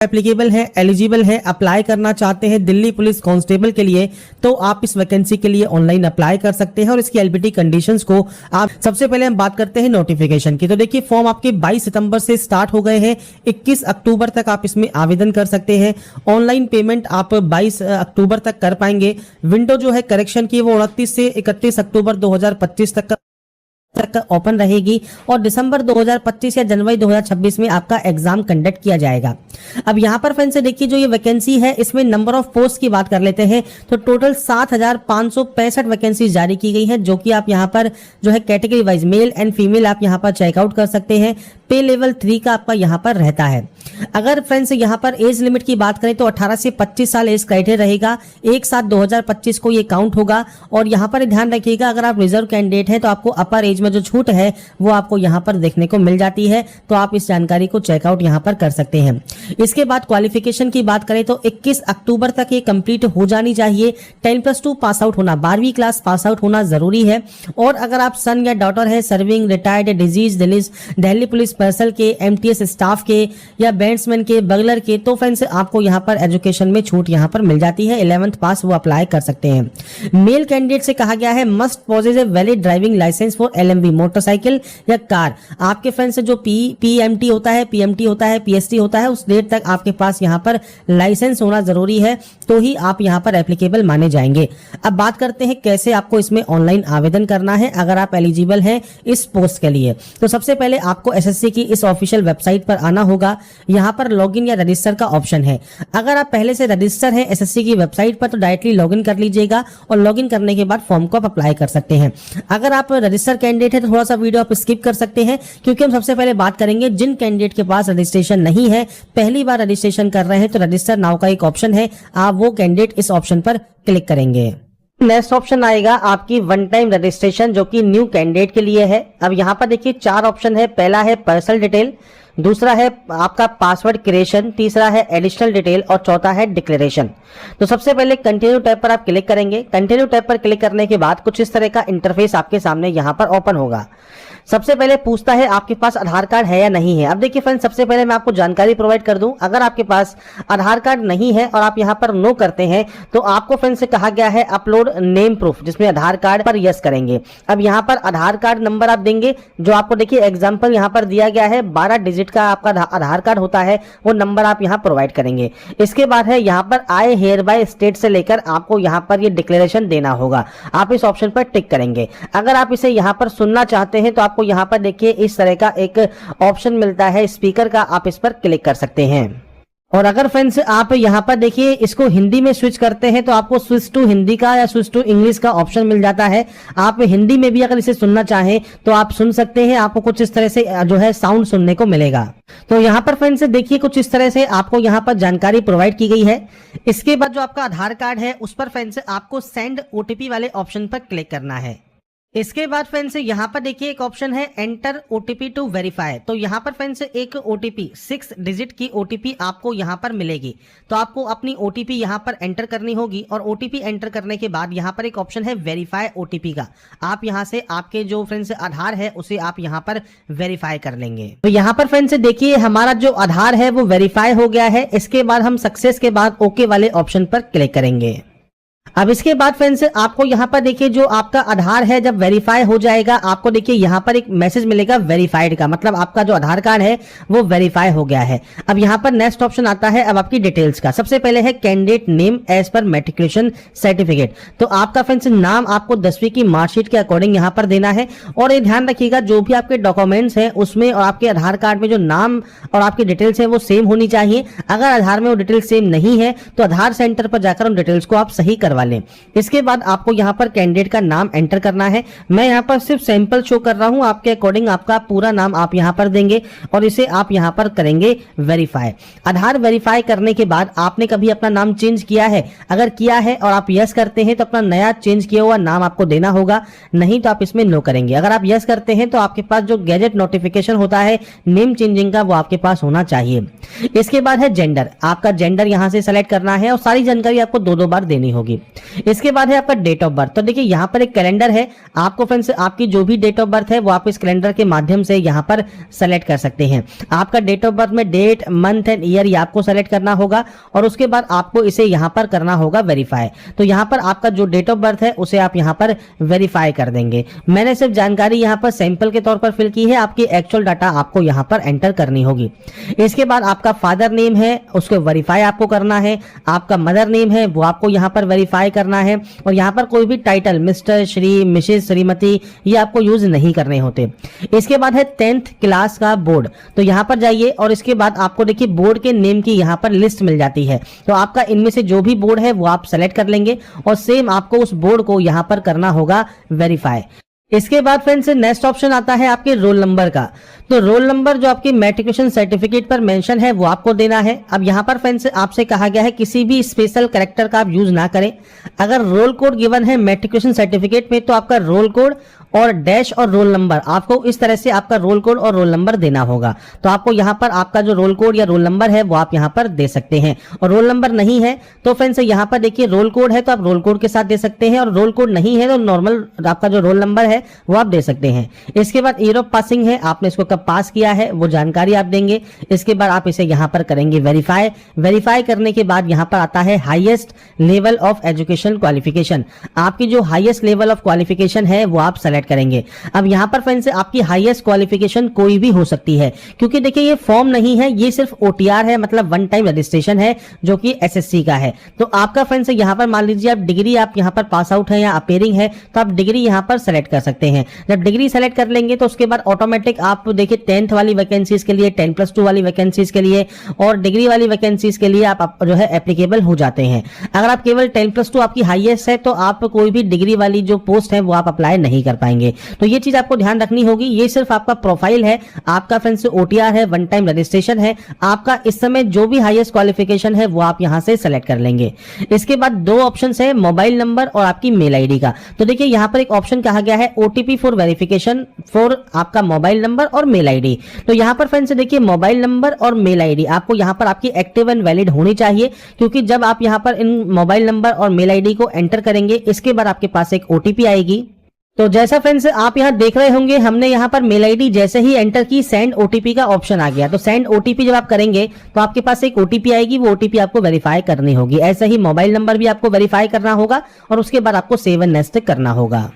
Applicable है, eligible है, apply करना चाहते हैं दिल्ली पुलिस कांस्टेबल के लिए, तो आप इस वैकेंसी के लिए ऑनलाइन अप्लाई कर सकते हैं। और इसकी एलिजिबिलिटी कंडीशंस को आप सबसे पहले हम बात करते हैं नोटिफिकेशन की। तो देखिए फॉर्म आपके 22 सितंबर से स्टार्ट हो गए हैं, 21 अक्टूबर तक आप इसमें आवेदन कर सकते हैं। ऑनलाइन पेमेंट आप 22 अक्टूबर तक कर पाएंगे। विंडो जो है करेक्शन की वो 29 से 31 अक्टूबर 2025 तक ओपन रहेगी और दिसंबर 2025 या जनवरी 2026 में आपका एग्जाम कंडक्ट किया जाएगा। अब यहाँ पर फ्रेंड्स देखिए जो ये वैकेंसी है इसमें नंबर ऑफ पोस्ट की बात कर लेते हैं तो टोटल 7,565 वैकेंसी जारी की गई हैं, जो कि आप यहाँ पर जो है category wise male and female आप यहाँ पर चेकआउट कर सकते हैं। पे लेवल 3 का आपका यहाँ पर रहता है। अगर फ्रेंड्स यहाँ पर एज लिमिट की बात करें तो 18 से 25 साल एज क्राइटेरिया रहेगा। 1/7/2025 को ये काउंट होगा। और यहाँ पर ध्यान रखिएगा अगर आप रिजर्व कैंडिडेट हैं तो आपको अपर एज में जो छूट है वो आपको यहाँ पर देखने को मिल जाती है, तो आप इस जानकारी को चेकआउट यहाँ पर कर सकते हैं। इसके बाद क्वालिफिकेशन की बात करें तो 21 अक्टूबर तक ये कंप्लीट हो जानी चाहिए। 10+2 पास आउट होना, 12वीं क्लास पास आउट होना जरूरी है। और अगर आप सन या डॉटर है, serving, retired, disease, Delhi police personal के, एमटीएस स्टाफ के या बैंड्समैन के, बगलर के, तो फ्रेंड्स आपको यहाँ पर एजुकेशन में छूट यहाँ पर मिल जाती है। 11th पास वो अप्लाई कर सकते हैं। मेल कैंडिडेट से कहा गया है must possess a valid driving licence for LMV, motorcycle या कार। आपके फ्रेंड्स जो पीएमटी होता है, पीएसटी होता है, उस डेट तक आपके पास यहाँ पर लाइसेंस होना जरूरी है, तो ही आप यहाँ पर एप्लीकेबल माने जाएंगे। अब बात करते हैं कैसे आपको इसमें ऑनलाइन आवेदन करना है अगर आप एलिजिबल हैं इस पोस्ट के लिए। तो सबसे पहले आपको एसएससी की इस ऑफिशियल वेबसाइट पर आना होगा। यहाँ पर लॉगिन या रजिस्टर का ऑप्शन है। अगर आप पहले से रजिस्टर हैं एसएससी की वेबसाइट पर तो डायरेक्टली लॉगिन कर लीजिएगा और लॉगिन करने के बाद फॉर्म को आप अप्लाई कर सकते हैं। अगर आप रजिस्टर कैंडिडेट है तो थोड़ा सा वीडियो आप स्किप कर सकते हैं, क्योंकि हम सबसे पहले बात करेंगे जिन कैंडिडेट के पास रजिस्ट्रेशन नहीं है, पहली बार रजिस्ट्रेशन कर रहे हैं, तो रजिस्टर नाउ का एक ऑप्शन है, आप वो कैंडिडेट इस ऑप्शन पर क्लिक करेंगे। नेक्स्ट ऑप्शन आएगा आपकी वन टाइम रजिस्ट्रेशन, जो कि न्यू कैंडिडेट के लिए है। अब यहाँ पर देखिए 4 ऑप्शन है। पहला है पर्सनल डिटेल, दूसरा है आपका पासवर्ड क्रिएशन, तीसरा है एडिशनल डिटेल और चौथा है डिक्लेरेशन। तो सबसे पहले कंटिन्यू टैब पर आप क्लिक करेंगे। कंटिन्यू टैब पर क्लिक करने के बाद कुछ इस तरह का इंटरफेस आपके सामने यहाँ पर ओपन होगा। सबसे पहले पूछता है आपके पास आधार कार्ड है या नहीं है। अब देखिए फ्रेंड्स सबसे पहले मैं आपको जानकारी प्रोवाइड कर दूं, अगर आपके पास आधार कार्ड नहीं है और आप यहां पर नो करते हैं तो आपको फ्रेंड्स से कहा गया है अपलोड नेम प्रूफ, जिसमें आधार कार्ड पर यस करेंगे। अब यहां पर आधार कार्ड नंबर आप देंगे, जो आपको देखिए एग्जांपल यहां पर दिया गया है 12 डिजिट का आपका आधार कार्ड होता है, वो नंबर आप यहां प्रोवाइड करेंगे। इसके बाद है यहां पर आई हेयर बाय स्टेट से लेकर आपको यहां पर ये डिक्लेरेशन देना होगा, आप इस ऑप्शन पर टिक करेंगे। अगर आप इसे यहां पर सुनना चाहते हैं तो आपको यहां पर देखिए इस तरह का एक ऑप्शन मिलता है स्पीकर का, आप इस पर क्लिक कर सकते हैं। और अगर फ्रेंड्स आप यहां पर देखिए इसको हिंदी में स्विच करते हैं तो आपको स्विच टू हिंदी का या स्विच टू इंग्लिश का ऑप्शन मिल जाता है। आप हिंदी में भी अगर इसे सुनना चाहें तो आप सुन सकते हैं, आपको कुछ इस तरह से जो है साउंड सुनने को मिलेगा। तो यहाँ पर फ्रेंड्स देखिए कुछ इस तरह से आपको यहाँ पर जानकारी प्रोवाइड की गई है। इसके बाद जो आपका आधार कार्ड है उस पर फ्रेंड्स आपको सेंड ओटीपी वाले ऑप्शन पर क्लिक करना है। इसके बाद फ्रेंड्स यहाँ पर देखिए एक ऑप्शन है एंटर ओटीपी टू वेरीफाई। तो यहाँ पर फ्रेंड्स एक ओटीपी 6 डिजिट की ओटीपी आपको यहाँ पर मिलेगी, तो आपको अपनी ओटीपी यहाँ पर एंटर करनी होगी। और ओटीपी एंटर करने के बाद यहाँ पर एक ऑप्शन है वेरीफाई ओटीपी का, आप यहाँ से आपके जो फ्रेंड्स आधार है उसे आप यहाँ पर वेरीफाई कर लेंगे। तो यहाँ पर फ्रेंड्स देखिए हमारा जो आधार है वो वेरीफाई हो गया है। इसके बाद हम सक्सेस के बाद ओके वाले ऑप्शन पर क्लिक करेंगे। अब इसके बाद फ्रेंड्स आपको यहाँ पर देखिए जो आपका आधार है जब वेरीफाई हो जाएगा, आपको देखिए यहाँ पर एक मैसेज मिलेगा वेरीफाइड का, मतलब आपका जो आधार कार्ड है वो वेरीफाई हो गया है। अब यहाँ पर नेक्स्ट ऑप्शन आता है अब आपकी डिटेल्स का। सबसे पहले है कैंडिडेट नेम एज पर मैट्रिकुलेशन सर्टिफिकेट। तो आपका फ्रेंड्स नाम आपको 10वीं की मार्कशीट के अकॉर्डिंग यहाँ पर देना है। और ये ध्यान रखिएगा जो भी आपके डॉक्यूमेंट्स हैं उसमें और आपके आधार कार्ड में जो नाम और आपकी डिटेल्स है वो सेम होनी चाहिए। अगर आधार में वो डिटेल्स सेम नहीं है तो आधार सेंटर पर जाकर उन डिटेल्स को आप सही करवा लें। इसके बाद आपको यहाँ पर कैंडिडेट का नाम एंटर करना है। मैं यहाँ पर सिर्फ सैंपल शो कर रहा हूँ, आपके अकॉर्डिंग आपका पूरा नाम आप यहाँ पर देंगे और इसे आप यहाँ पर करेंगे वेरीफाई। आधार वेरीफाई करने के बाद आपने कभी अपना नाम चेंज किया है, अगर किया है और आप यस करते हैं तो अपना नया चेंज किया हुआ नाम आपको देना होगा, नहीं तो आप इसमें नो करेंगे। अगर आप यस करते हैं तो आपके पास जो गैजेट नोटिफिकेशन होता है नेम चेंजिंग का वो आपके पास होना चाहिए। इसके बाद है जेंडर, आपका जेंडर यहाँ से सेलेक्ट करना है और सारी जानकारी आपको 2-2 बार देनी होगी। इसके बाद है आपका डेट ऑफ बर्थ। तो देखिए यहाँ पर एक कैलेंडर है, आपको फ्रेंड्स आपकी जो भी डेट ऑफ बर्थ है वो आप इस कैलेंडर के माध्यम से यहाँ पर सेलेक्ट कर सकते हैं। आपका डेट ऑफ बर्थ में डेट, मंथ एंड ईयर ये आपको सेलेक्ट करना होगा और उसके बाद आपको इसे यहाँ पर करना होगा वेरीफाई। तो यहाँ पर आपका जो डेट ऑफ बर्थ है उसे आप यहाँ पर वेरीफाई कर देंगे। मैंने सिर्फ जानकारी यहाँ पर सैंपल के तौर पर फिल की है, आपकी एक्चुअल डाटा आपको यहाँ पर एंटर करनी होगी। इसके बाद आपका फादर नेम है उसको वेरीफाई आपको करना है, आपका मदर नेम है वो आपको यहाँ पर वेरीफाई करना है और यहाँ पर कोई भी title mister, Shri, Mrs, Shrimati ये आपको यूज नहीं करने होते। इसके बाद है 10th क्लास का बोर्ड। तो यहाँ पर जाइए और इसके बाद आपको देखिए बोर्ड के नेम की यहाँ पर लिस्ट मिल जाती है। तो आपका इनमें से जो भी बोर्ड है वो आप सेलेक्ट कर लेंगे और सेम आपको उस बोर्ड को यहाँ पर करना होगा वेरीफाई। इसके बाद फ्रेंड्स नेक्स्ट ऑप्शन आता है आपके रोल नंबर का। तो रोल नंबर जो आपकी मैट्रिकुलेशन सर्टिफिकेट पर मेंशन है वो आपको देना है। अब यहाँ पर फ्रेंड्स आपसे कहा गया है किसी भी स्पेशल कैरेक्टर का आप यूज ना करें। अगर रोल कोड गिवन है मैट्रिकुलेशन सर्टिफिकेट में तो आपका रोल कोड और डैश और रोल नंबर आपको इस तरह से आपका रोल कोड और रोल नंबर देना होगा। तो आपको यहाँ पर आपका जो रोल कोड या रोल नंबर है वो आप यहाँ पर दे सकते हैं और रोल नंबर नहीं है तो फ्रेंड्स यहाँ पर देखिए रोल कोड है तो आप रोल कोड के साथ दे सकते हैं और रोल कोड नहीं है तो नॉर्मल आपका जो रोल नंबर है वो आप दे सकते हैं। इसके बाद ईयर ऑफ पासिंग है, आपने इसको कब पास किया है वो जानकारी आप देंगे। इसके बाद आप इसे यहाँ पर करेंगे वेरीफाई। वेरीफाई करने के बाद यहाँ पर आता है highest level of education qualification. आपकी जो हाईएस्ट लेवल ऑफ क्वालिफिकेशन है वो आप सेलेक्ट करेंगे। अब यहाँ पर फ्रेंड्स आपकी हाईएस्ट क्वालिफिकेशन कोई भी हो सकती है क्योंकि देखिए ये फॉर्म नहीं है, ये सिर्फ ओटीआर है, मतलब वन टाइम रजिस्ट्रेशन है जो कि एसएससी का है। तो आपका फ्रेंड्स यहाँ पर मान लीजिए आप डिग्री आप यहाँ पर पास आउट है या अपेयरिंग है तो आप डिग्री यहाँ पर सेलेक्ट कर सकते हैं। जब डिग्री सेलेक्ट कर लेंगे तो उसके बाद ऑटोमेटिक आप देखिए 10th वाली वैकेंसीज के लिए, 10+2 वाली वैकेंसीज के लिए और डिग्री वाली वैकेंसीज के लिए आप जो है एप्लीकेबल हो जाते हैं। अगर आप केवल 10+2 आपकी हाईएस्ट है तो आप कोई भी डिग्री वाली जो पोस्ट है वो आप अप्लाई नहीं कर पाएंगे। तो ये चीज आपको ध्यान रखनी होगी। ये सिर्फ आपका प्रोफाइल है, आपका फ्रेंड्स ओटीआर है, वन टाइम रजिस्ट्रेशन है। आपका इस समय जो भी हाईएस्ट क्वालिफिकेशन है वो आप यहां से सेलेक्ट कर लेंगे। इसके बाद दो ऑप्शन है, मोबाइल नंबर और आपकी मेल आईडी का। तो देखिए यहां पर एक ऑप्शन कहा गया है ओटीपी फॉर वेरिफिकेशन फॉर आपका मोबाइल नंबर और मेल आईडी। तो यहां पर फ्रेंड्स देखिए मोबाइल नंबर और मेल आईडी आपको यहां पर आपकी एक्टिव एंड वैलिड होनी चाहिए क्योंकि जब आप यहां पर इन मोबाइल नंबर और मेल आईडी को एंटर करेंगे इसके बाद आपके पास एक ओटीपी आएगी। तो जैसा फ्रेंड्स आप यहां देख रहे होंगे हमने यहां पर मेल आईडी जैसे ही एंटर की सेंड ओटीपी का ऑप्शन आ गया। तो सेंड ओटीपी जब आप करेंगे तो आपके पास एक ओटीपी आएगी, वो ओटीपी आपको वेरीफाई करनी होगी। ऐसे ही मोबाइल नंबर भी आपको वेरीफाई करना होगा और उसके बाद आपको सेव एंड नेक्स्ट करना होगा।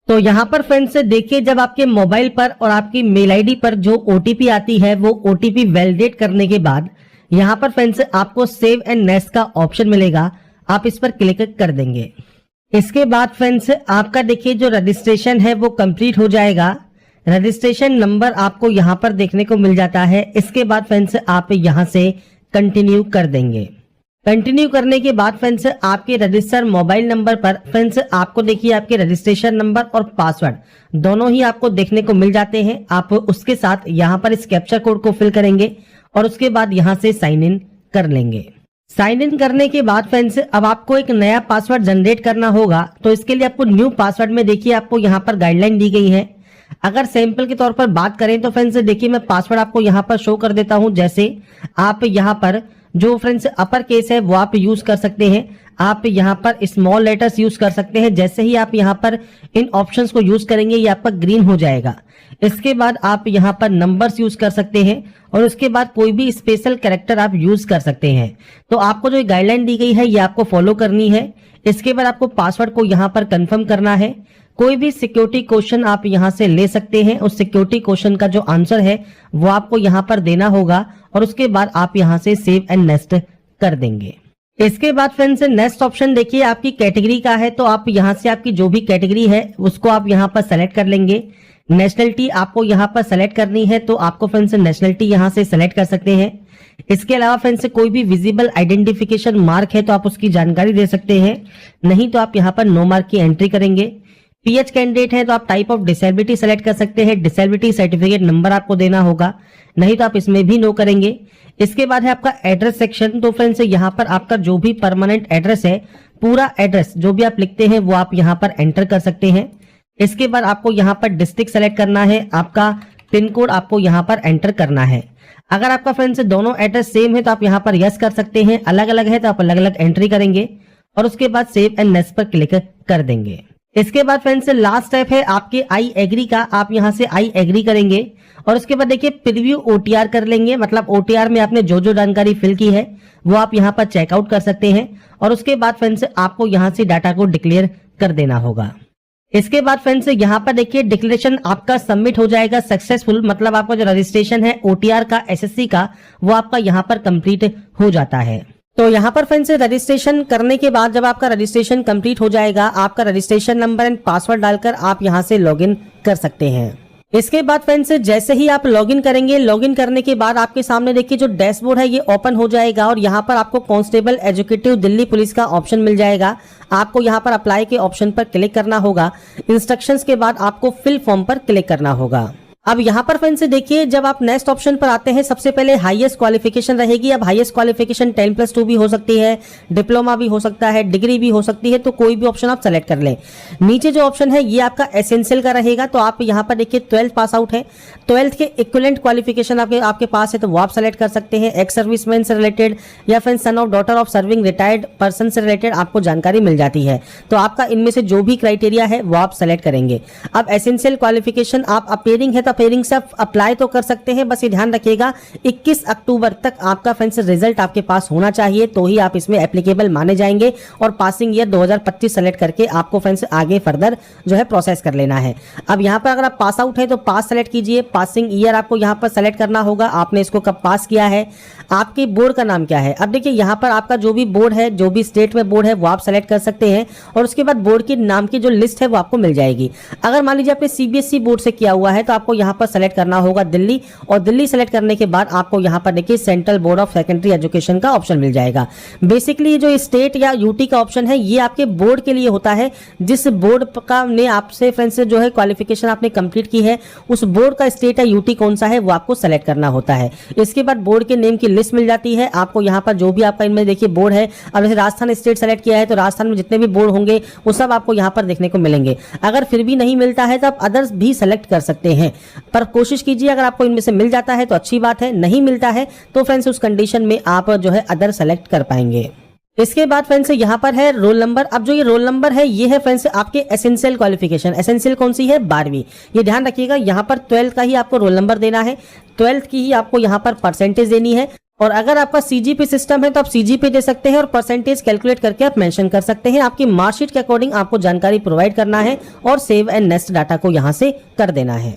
तो यहाँ पर फ्रेंड्स देखिए जब आपके मोबाइल पर और आपकी मेल आईडी पर जो ओटीपी आती है वो ओटीपी वैलिडेट करने के बाद यहाँ पर फ्रेंड्स आपको सेव एंड नेक्स्ट का ऑप्शन मिलेगा, आप इस पर क्लिक कर देंगे। इसके बाद फ्रेंड्स आपका देखिए जो रजिस्ट्रेशन है वो कंप्लीट हो जाएगा। रजिस्ट्रेशन नंबर आपको यहाँ पर देखने को मिल जाता है। इसके बाद फ्रेंड्स आप यहाँ से कंटिन्यू कर देंगे। कंटिन्यू करने के बाद फ्रेंड्स आपके रजिस्टर मोबाइल नंबर पर फ्रेंड्स आपको देखिए आपके रजिस्ट्रेशन नंबर और पासवर्ड दोनों ही आपको देखने को मिल जाते हैं। आप उसके साथ यहाँ पर इस कैप्चर कोड को फिल करेंगे और उसके बाद यहाँ से साइन इन कर लेंगे। साइन इन करने के बाद फ्रेंड्स अब आपको एक नया पासवर्ड जनरेट करना होगा। तो इसके लिए आपको न्यू पासवर्ड में देखिए आपको यहाँ पर गाइडलाइन दी गई है। अगर सैंपल के तौर पर बात करें तो फ्रेंड्स देखिए मैं पासवर्ड आपको यहाँ पर शो कर देता हूँ। जैसे आप यहाँ पर जो फ्रेंड्स अपर केस है वो आप यूज कर सकते हैं, आप यहाँ पर स्मॉल लेटर्स यूज कर सकते हैं। जैसे ही आप यहाँ पर इन ऑप्शंस को यूज करेंगे ये आपका ग्रीन हो जाएगा। इसके बाद आप यहाँ पर नंबर्स यूज कर सकते हैं और उसके बाद कोई भी स्पेशल कैरेक्टर आप यूज कर सकते हैं। तो आपको जो गाइडलाइन दी गई है ये आपको फॉलो करनी है। इसके बाद आपको पासवर्ड को यहाँ पर कंफर्म करना है। कोई भी सिक्योरिटी क्वेश्चन आप यहाँ से ले सकते हैं, उस सिक्योरिटी क्वेश्चन का जो आंसर है वो आपको यहाँ पर देना होगा और उसके बाद आप यहाँ से सेव एंड नेक्स्ट कर देंगे। इसके बाद फ्रेंड्स नेक्स्ट ऑप्शन देखिए आपकी कैटेगरी का है। तो आप यहाँ से आपकी जो भी कैटेगरी है उसको आप यहाँ पर सेलेक्ट कर लेंगे। नेशनलिटी आपको यहाँ पर सेलेक्ट करनी है तो आपको फ्रेंड्स नेशनलिटी यहाँ से सेलेक्ट कर सकते हैं। इसके अलावा फ्रेंड्स कोई भी विजिबल आइडेंटिफिकेशन मार्क है तो आप उसकी जानकारी दे सकते हैं, नहीं तो आप यहाँ पर नो मार्क की एंट्री करेंगे। पीएच कैंडिडेट है तो आप टाइप ऑफ डिसेबिलिटी सेलेक्ट कर सकते हैं, डिसेबिलिटी सर्टिफिकेट नंबर आपको देना होगा, नहीं तो आप इसमें भी नो करेंगे। इसके बाद है आपका एड्रेस सेक्शन। तो फ्रेंड्स यहाँ पर आपका जो भी परमानेंट एड्रेस है पूरा एड्रेस जो भी आप लिखते हैं वो आप यहाँ पर एंटर कर सकते हैं। इसके बाद आपको यहाँ पर डिस्ट्रिक्ट सेलेक्ट करना है, आपका पिन कोड आपको यहाँ पर एंटर करना है। अगर आपका फ्रेंड्स दोनों एड्रेस सेम है तो आप यहाँ पर यस कर सकते हैं, अलग अलग है तो आप अलग अलग एंट्री करेंगे। और उसके बाद सेव एंड नेक्स्ट पर क्लिक कर देंगे। इसके बाद फ्रेंड्स लास्ट स्टेप है आपके आई एग्री का, आप यहां से आई एग्री करेंगे और उसके बाद देखिए प्रीव्यू ओटीआर कर लेंगे, मतलब ओटीआर में आपने जो जो जानकारी फिल की है वो आप यहां पर चेकआउट कर सकते हैं और उसके बाद फ्रेंड्स आपको यहां से डाटा को डिक्लेयर कर देना होगा। इसके बाद फ्रेंड्स यहाँ पर देखिए डिक्लेरेशन आपका सबमिट हो जाएगा सक्सेसफुल, मतलब आपका जो रजिस्ट्रेशन है ओटीआर का एसएससी का वो आपका यहाँ पर कंप्लीट हो जाता है। तो यहाँ पर फ्रेंड्स रजिस्ट्रेशन करने के बाद जब आपका रजिस्ट्रेशन कंप्लीट हो जाएगा, आपका रजिस्ट्रेशन नंबर एंड पासवर्ड डालकर आप यहाँ से लॉगिन कर सकते हैं। इसके बाद फ्रेंड्स जैसे ही आप लॉगिन करेंगे, लॉगिन करने के बाद आपके सामने देखिए जो डैशबोर्ड है ये ओपन हो जाएगा और यहाँ पर आपको कांस्टेबल एजुकेटिव दिल्ली पुलिस का ऑप्शन मिल जाएगा। आपको यहाँ पर अप्लाई के ऑप्शन पर क्लिक करना होगा। इंस्ट्रक्शंस के बाद आपको फिल फॉर्म पर क्लिक करना होगा। अब यहाँ पर फ्रेंड्स देखिए जब आप नेक्स्ट ऑप्शन पर आते हैं सबसे पहले हाईएस्ट क्वालिफिकेशन रहेगी। अब हाईएस्ट क्वालिफिकेशन 10+2 भी हो सकती है, डिप्लोमा भी हो सकता है, डिग्री भी हो सकती है, तो कोई भी ऑप्शन आप सेलेक्ट कर लें। नीचे जो ऑप्शन है ये आपका एसेंशियल का रहेगा, तो आप यहाँ पर देखिए 12th पास आउट है, 12th के इक्विवेलेंट क्वालिफिकेशन आपके पास है तो वो आप सेलेक्ट कर सकते हैं। एक्स सर्विसमैन से रिलेटेड या फिर son of daughter of serving retired person से रिलेटेड आपको जानकारी मिल जाती है, तो आपका इनमें से जो भी क्राइटेरिया है वो आप सेलेक्ट करेंगे। अब एसेंशियल क्वालिफिकेशन आप अपेयरिंग है अपेयरिंग से अप्लाई तो कर सकते हैं, बस ये ध्यान रखिएगा 21 अक्टूबर तक आपका फ्रेंड्स रिजल्ट आपके पास होना चाहिए तो ही आप इसमें एप्लीकेबल माने जाएंगे और पासिंग ईयर 2025 सेलेक्ट करके आपको फ्रेंड्स आगे फर्दर जो है प्रोसेस कर लेना है। अब यहाँ पर अगर आप पास आउट है तो पास सेलेक्ट कीजिए, पासिंग ईयर आपको यहाँ पर सेलेक्ट करना होगा, आपने इसको कब पास किया है, आपके बोर्ड का नाम क्या है। अब देखिए यहाँ पर आपका जो भी बोर्ड है, जो भी स्टेट में बोर्ड है वो आप सेलेक्ट कर सकते हैं और उसके बाद बोर्ड के नाम की जो लिस्ट है वो आपको मिल जाएगी। अगर मान लीजिए आपने सीबीएसई बोर्ड से किया हुआ है तो आपको यहाँ पर सेलेक्ट करना होगा दिल्ली, और दिल्ली सेलेक्ट करने के बाद आपको यहाँ पर देखिए central board of secondary education का ऑप्शन मिल जाएगा। बेसिकली जो स्टेट या यूटी का ऑप्शन है ये आपके बोर्ड के लिए होता है, जिस बोर्ड का ने आपसे फ्रेंड्स जो है क्वालिफिकेशन आपने कंप्लीट की है उस बोर्ड का स्टेट या यूटी कौन सा है वो आपको सेलेक्ट करना होता है। इसके बाद बोर्ड के नेम की लिस्ट मिल जाती है आपको, यहाँ पर जो भी आपका इनमें देखिए बोर्ड है। अब जैसे राजस्थान स्टेट सेलेक्ट किया है तो राजस्थान में जितने भी बोर्ड होंगे वो सब आपको यहाँ पर देखने को मिलेंगे। अगर फिर भी नहीं मिलता है तो आप अदर्स भी सेलेक्ट कर सकते हैं, पर कोशिश कीजिए अगर आपको इनमें से मिल जाता है तो अच्छी बात है, नहीं मिलता है तो फ्रेंड्स उस कंडीशन में आप जो है अदर सेलेक्ट कर पाएंगे। इसके बाद फ्रेंड्स यहाँ पर है रोल नंबर। अब जो ये रोल नंबर है ये है फ्रेंड्स आपके एसेंशियल क्वालिफिकेशन। एसेंशियल कौन सी है? 12वीं। ये ध्यान रखिएगा यहाँ पर 12th का ही आपको रोल नंबर देना है, 12th की ही आपको यहाँ पर परसेंटेज देनी है। और अगर आपका सीजीपी सिस्टम है तो आप सीजीपी दे सकते हैं और परसेंटेज कैलकुलेट करके आप मेंशन कर सकते हैं। आपकी मार्कशीट के अकॉर्डिंग आपको जानकारी प्रोवाइड करना है और सेव एंड नेक्स्ट डाटा को यहाँ से कर देना है।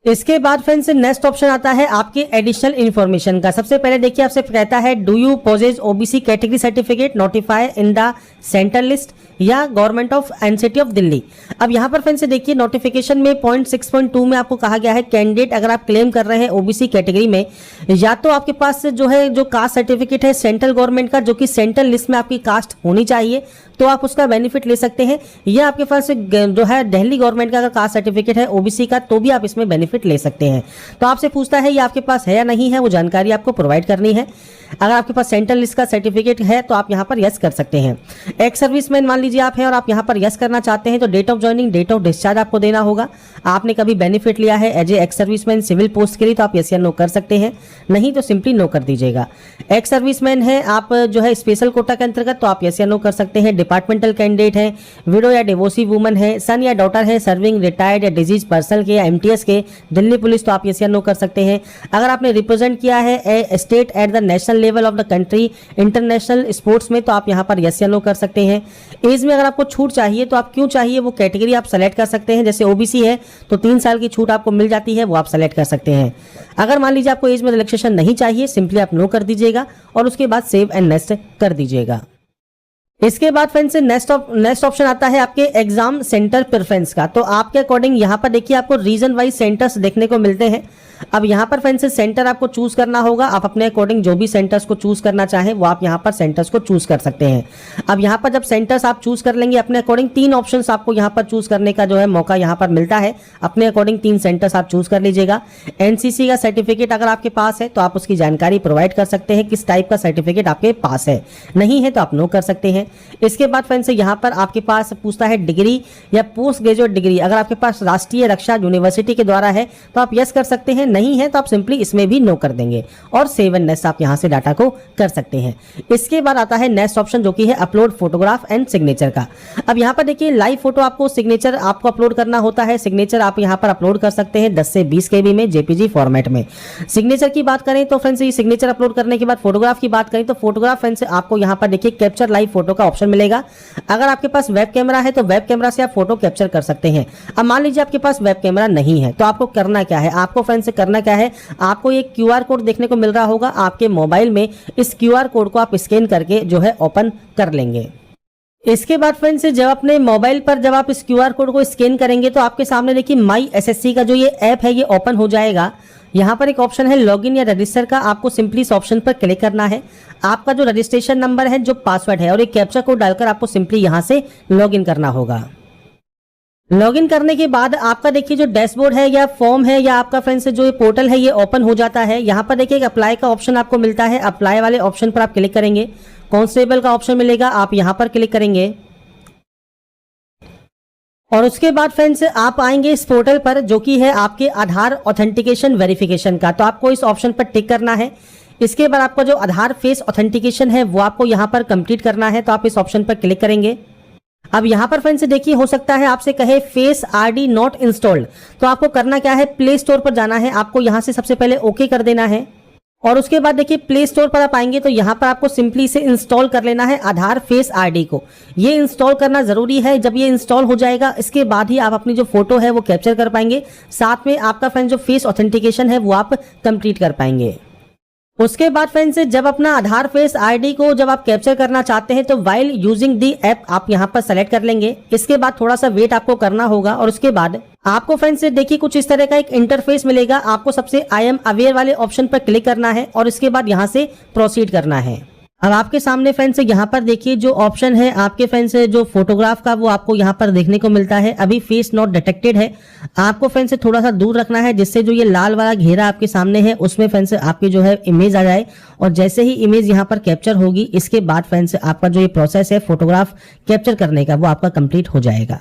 इसके बाद फ्रेंड्स नेक्स्ट ऑप्शन आता है आपके एडिशनल इन्फॉर्मेशन का। सबसे पहले देखिए आपसे कहता है do you possess OBC category certificate notify in the central list या government of NCT of Delhi. अब यहाँ पर फ्रेंड्स देखिए नोटिफिकेशन में पॉइंट 6.2 में आपको कहा गया है कैंडिडेट अगर आप क्लेम कर रहे हैं ओबीसी कैटेगरी में, या तो आपके पास जो है जो कास्ट सर्टिफिकेट है सेंट्रल गवर्नमेंट का जो कि सेंट्रल लिस्ट में आपकी कास्ट होनी चाहिए तो आप उसका बेनिफिट ले सकते हैं, या आपके पास जो है दिल्ली गवर्नमेंट का अगर कास्ट सर्टिफिकेट है ओबीसी का तो भी आप इसमें बेनिफिट ले सकते हैं। तो आपसे पूछता है ये आपके पास है या नहीं है, वो जानकारी आपको प्रोवाइड करनी है। अगर आपके पास सेंट्रल लिस्ट का सर्टिफिकेट है तो आप यहाँ पर यस कर सकते हैं। एक्स सर्विसमैन मान लीजिए आप हैं और आप यहाँ पर यस करना चाहते हैं तो date of joining date of discharge आपको देना होगा। आपने कभी बेनिफिट लिया है as a ex serviceman civil post के लिए तो आप यस या नो कर सकते हैं, नहीं तो सिंपली नो कर दीजिएगा। एक्स सर्विसमैन है आप जो है स्पेशल कोटा के अंतर्गत तो आप यस या नो कर सकते हैं। डिपार्टमेंटल कैंडिडेट है, विडो या डिवोर्सी वुमन है, सन या डॉटर है सर्विंग रिटायर्ड या डिजीज पर्सन के या एमटीएस के दिल्ली पुलिस तो आप यस या नो कर सकते हैं। अगर आपने रिप्रेजेंट किया है a state at the national level of the country international sports में तो आप यहाँ पर यस या नो कर सकते हैं। एज में अगर आपको छूट चाहिए तो आप क्यों चाहिए वो कैटेगरी आप सेलेक्ट कर सकते हैं। जैसे ओबीसी है तो 3 साल की छूट आपको मिल जाती है, वो आप सेलेक्ट कर सकते हैं। अगर मान लीजिए आपको एज में रिलैक्सेशन नहीं चाहिए सिंपली आप नो कर दीजिएगा और उसके बाद सेव एंड नेक्स्ट कर दीजिएगा। इसके बाद फ्रेंड्स नेक्स्ट ऑप्शन आता है आपके एग्जाम सेंटर प्रेफरेंस का। तो आपके अकॉर्डिंग यहाँ पर देखिए आपको रीजन वाइज सेंटर्स देखने को मिलते हैं। अब यहाँ पर फ्रेंड्स सेंटर आपको चूज करना होगा, आप अपने अकॉर्डिंग जो भी सेंटर्स को चूज करना चाहें वो आप यहाँ पर सेंटर्स को चूज कर सकते हैं। अब यहाँ पर जब सेंटर्स आप चूज कर लेंगे अपने अकॉर्डिंग 3 ऑप्शंस आपको यहाँ पर चूज करने का जो है मौका यहाँ पर मिलता है। अपने अकॉर्डिंग 3 सेंटर्स आप चूज कर लीजिएगा। एनसीसी का सर्टिफिकेट अगर आपके पास है तो आप उसकी जानकारी प्रोवाइड कर सकते हैं किस टाइप का सर्टिफिकेट आपके पास है, नहीं है तो आप नो कर सकते हैं। इसके बाद फ्रेंड्स यहाँ पर आपके पास पूछता है डिग्री या पोस्ट ग्रेजुएट डिग्री। अगर आपके पास राष्ट्रीय रक्षा यूनिवर्सिटी के द्वारा है तो आप यस कर सकते हैं, नहीं है तो आप सिंपली इसमें भी नो कर देंगे और सेव एंड नेक्स्ट आप यहाँ से डाटा को कर सकते हैं। इसके बाद आता है नेक्स्ट ऑप्शन जो कि है अपलोड फोटोग्राफ एंड सिग्नेचर का। अब यहाँ पर देखिए लाइव फोटो आपको सिग्नेचर आपको अपलोड करना होता है। सिग्नेचर आप यहाँ पर अपलोड कर सकते हैं 10 से 20 KB में जेपीजी फॉर्मेट में। सिग्नेचर की बात करें तो फ्रेंड्स ये सिग्नेचर अपलोड करने के बाद फोटोग्राफ की बात करें तो फोटोग्राफ फ्रेंड्स आपको यहाँ पर देखिए कैप्चर लाइव फोटो का ऑप्शन मिलेगा। अगर आपके पास वेब कैमरा है तो वेब कैमरा से आप फोटो कैप्चर कर सकते हैं। अब मान लीजिए आपके पास वेब कैमरा नहीं है तो आपको करना क्या है, आपको फ्रेंड्स करना क्या है, आपको एक QR कोड देखने को मिल रहा होगा आपके मोबाइल में। इस QR कोड को आप स्कैन करके जो है ओपन कर लेंगे। इसके बाद फ्रेंड्स जब अपने मोबाइल पर जब आप इस QR कोड को स्कैन करेंगे तो आपके सामने देखिए माई SSC का जो ये ऐप है ये ओपन हो जाएगा। यहाँ पर एक ऑप्शन है लॉगिन या रजिस्टर का, आपको सिंपली इस ऑप्शन पर क्लिक करना है। आपका जो रजिस्ट्रेशन नंबर है, जो पासवर्ड है और एक कैप्चा कोड डालकर आपको सिंपली यहाँ से लॉगिन करना होगा। लॉगिन करने के बाद आपका देखिए जो डैशबोर्ड है या फॉर्म है या आपका फ्रेंड्स जो ये पोर्टल है ये ओपन हो जाता है। यहाँ पर देखिए एक अप्लाई का ऑप्शन आपको मिलता है। अप्लाई वाले ऑप्शन पर आप क्लिक करेंगे, कांस्टेबल का ऑप्शन मिलेगा, आप यहाँ पर क्लिक करेंगे और उसके बाद फ्रेंड्स आप आएंगे इस पोर्टल पर जो कि है आपके आधार ऑथेंटिकेशन वेरिफिकेशन का। तो आपको इस ऑप्शन पर टिक करना है। इसके बाद आपका जो आधार फेस ऑथेंटिकेशन है वो आपको यहाँ पर कंप्लीट करना है। तो आप इस ऑप्शन पर क्लिक करेंगे। अब यहाँ पर फ्रेंड्स देखिए हो सकता है आपसे कहे फेस ID नॉट इंस्टॉल्ड, तो आपको करना क्या है, प्ले स्टोर पर जाना है। आपको यहाँ से सबसे पहले ओके कर देना है और उसके बाद देखिए प्ले स्टोर पर आप आएंगे तो यहाँ पर आपको सिंपली इसे इंस्टॉल कर लेना है आधार फेस ID को। ये इंस्टॉल करना जरूरी है। जब ये इंस्टॉल हो जाएगा इसके बाद ही आप अपनी जो फोटो है वो कैप्चर कर पाएंगे, साथ में आपका फ्रेंड्स जो फेस ऑथेंटिकेशन है वो आप कंप्लीट कर पाएंगे। उसके बाद फ्रेंड्स जब अपना आधार फेस ID को जब आप कैप्चर करना चाहते हैं तो वाइल यूजिंग दी ऐप आप यहाँ पर सेलेक्ट कर लेंगे। इसके बाद थोड़ा सा वेट आपको करना होगा और उसके बाद आपको फ्रेंड्स देखिए कुछ इस तरह का एक इंटरफेस मिलेगा। आपको सबसे आई एम अवेयर वाले ऑप्शन पर क्लिक करना है और इसके बाद यहाँ से प्रोसीड करना है। अब आपके सामने फ्रेंड्स यहाँ पर देखिए जो ऑप्शन है आपके फ्रेंड्स जो फोटोग्राफ का वो आपको यहाँ पर देखने को मिलता है। अभी फेस नॉट डिटेक्टेड है, आपको फ्रेंड्स थोड़ा सा दूर रखना है जिससे जो ये लाल वाला घेरा आपके सामने है उसमें फ्रेंड्स आपकी जो है इमेज आ जाए। और जैसे ही इमेज यहाँ पर कैप्चर होगी इसके बाद फ्रेंड्स आपका जो ये प्रोसेस है फोटोग्राफ कैप्चर करने का वो आपका कंप्लीट हो जाएगा।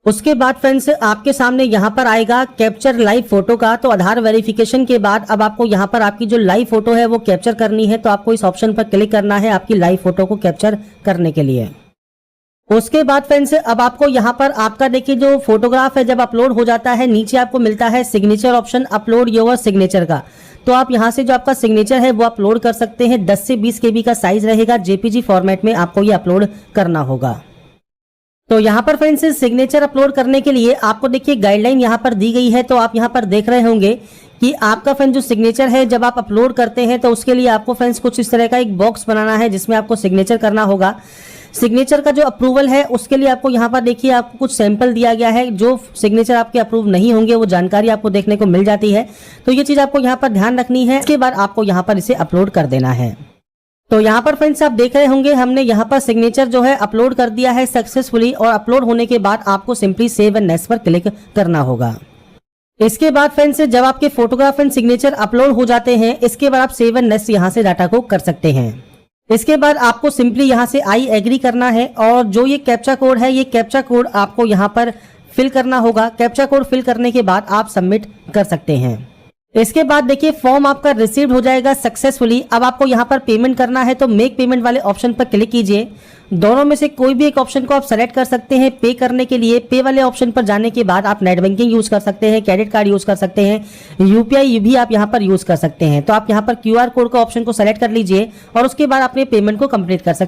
उसके बाद फ्रेंड्स आपके सामने यहाँ पर आएगा कैप्चर लाइव फोटो का। तो आधार वेरिफिकेशन के बाद अब आपको यहाँ पर आपकी जो लाइव फोटो है वो कैप्चर करनी है। तो आपको इस ऑप्शन पर क्लिक करना है आपकी लाइव फोटो को कैप्चर करने के लिए। उसके बाद फ्रेंड्स अब आपको यहाँ पर आपका देखिए जो फोटोग्राफ है जब अपलोड हो जाता है नीचे आपको मिलता है signature option, upload your signature का। तो आप यहाँ से जो आपका सिग्नेचर है वो अपलोड कर सकते हैं। 10 से 20 KB का साइज रहेगा, JPG फॉर्मेट में आपको ये अपलोड करना होगा। तो यहाँ पर फ्रेंड्स सिग्नेचर अपलोड करने के लिए आपको देखिए गाइडलाइन यहाँ पर दी गई है। तो आप यहाँ पर देख रहे होंगे कि आपका फ्रेंड्स जो सिग्नेचर है जब आप अपलोड करते हैं तो उसके लिए आपको फ्रेंड्स कुछ इस तरह का एक बॉक्स बनाना है जिसमें आपको सिग्नेचर करना होगा। सिग्नेचर का जो अप्रूवल है उसके लिए आपको यहाँ पर देखिए आपको कुछ सैंपल दिया गया है। जो सिग्नेचर आपके अप्रूव नहीं होंगे वो जानकारी आपको देखने को मिल जाती है। तो ये चीज आपको यहाँ पर ध्यान रखनी है। इसके बाद आपको यहाँ पर इसे अपलोड कर देना है। तो यहाँ पर फ्रेंड्स आप देख रहे होंगे हमने यहाँ पर सिग्नेचर जो है अपलोड कर दिया है सक्सेसफुली और अपलोड होने के बाद आपको सिंपली सेव एंड नेक्स्ट पर क्लिक करना होगा। इसके बाद फ्रेंड्स जब आपके फोटोग्राफ एंड सिग्नेचर अपलोड हो जाते हैं इसके बाद आप सेव एंड नेक्स्ट यहाँ से डाटा को कर सकते हैं। इसके बाद आपको सिंपली यहाँ से आई एग्री करना है और जो ये कैप्चा कोड है ये कैप्चा कोड आपको यहाँ पर फिल करना होगा। कैप्चा कोड फिल करने के बाद आप सबमिट कर सकते हैं। इसके बाद देखिए फॉर्म आपका रिसीव्ड हो जाएगा सक्सेसफुली। अब आपको यहाँ पर पेमेंट करना है तो मेक पेमेंट वाले ऑप्शन पर क्लिक कीजिए। दोनों में से कोई भी एक ऑप्शन को आप सेलेक्ट कर सकते हैं पे करने के लिए। पे वाले ऑप्शन पर जाने के बाद आप नेट बैंकिंग यूज कर सकते हैं, क्रेडिट कार्ड यूज कर सकते हैं, UPI भी आप यहाँ पर यूज कर सकते हैं। तो आप यहाँ पर QR कोड का ऑप्शन को सेलेक्ट कर लीजिए और उसके बाद अपने पेमेंट को कंप्लीट कर सकते हैं।